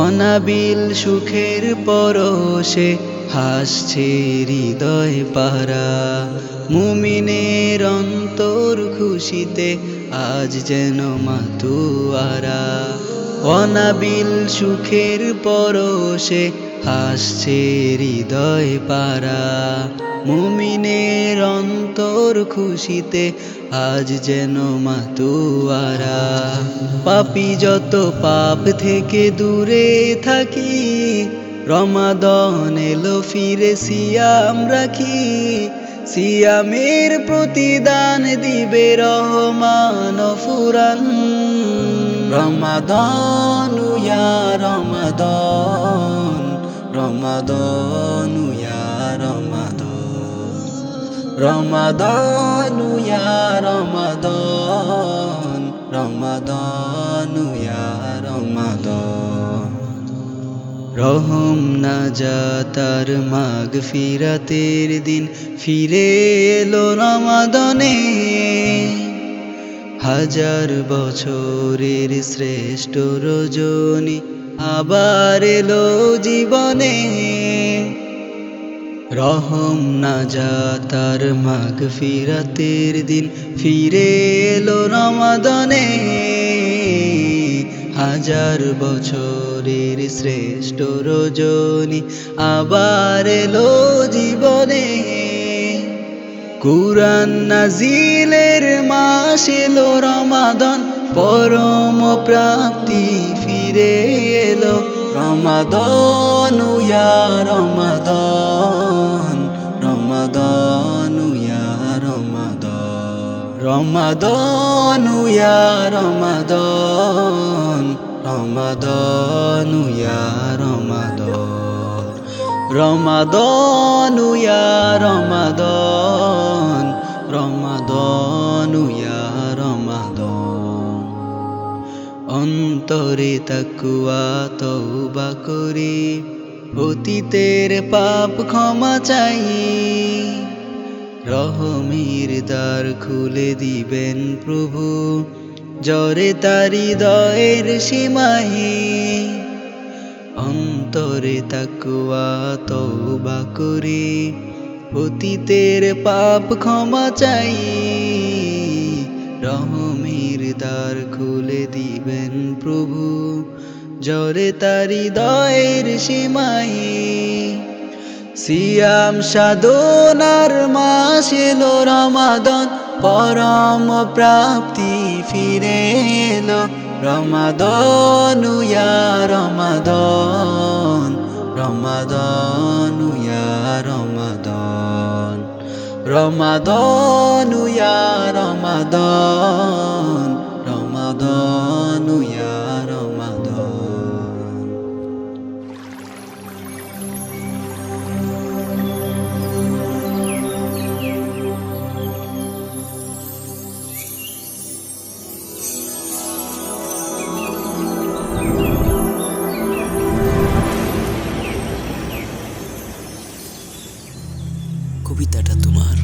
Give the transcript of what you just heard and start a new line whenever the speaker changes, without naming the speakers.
অনাবিল সুখের পরশে হাসছে হৃদয় পারা, মুমিনের অন্তর খুশিতে আজ যেন মাতুয়ারা। অনাবিল সুখের পরশে হাসছে হৃদয় পারা, মুমিনের অন্তর খুশিতে আজ যেন মাতুয়ারা। পাপী যত পাপ থেকে দূরে থাকি, রমাদান এলো ফিরে সিয়াম রাখি। সিয়ামের প্রতিদান দিবে রহমান ফুরান। রমাদান ইয়া রমাদান, রমাদান ইয়া রমাদান, রমাদান ইয়া রমাদান, রমাদান ইয়া রমাদান। রহম নাজাতার মাগফিরাতের দিন ফিরে এলো রমাদানে। হাজার বছরের শ্রেষ্ঠ রজনী আবার এলো জীবনে। রহম নাজাতার মাগফিরাতের দিন ফিরে এলো রমাদানে। হাজার বছরের শ্রেষ্ঠ রজনী আবার এলো জীবনে। কুরআন নাজিলের মাস এলো রমাদান, পরম প্রাপ্তি ফিরে এলো রমাদান ইয়া রমাদান, রমাদান ইয়া রমাদান, রমাদান ইয়া রমাদান, রমাদান ইয়া রমাদান, রমাদান ইয়া রমাদান, রমাদান ইয়া রমাদান। অন্তরে তাকওয়া তওবা করি, অতীতের পাপ ক্ষমা চাই। রহমের দ্বার খুলে দিবেন প্রভু, জরে তার হৃদয়ের সীমাহি। অন্তরে তাকওয়া তওবা করি, অতীতের পাপ ক্ষমা চাই। রহমের দ্বার খুলে দিবেন প্রভু, জরে তার হৃদয়ের সীমাহি। সিয়াম সাধনার মাস এলো রমাদান, পরম প্রাপ্তি ফিরে এলো রমাদান ইয়া রমাদান, রমাদান ইয়া রমাদান, রমাদান ইয়া রমাদান, রমাদান ইয়া রমাদান। কবিতাটা তোমার।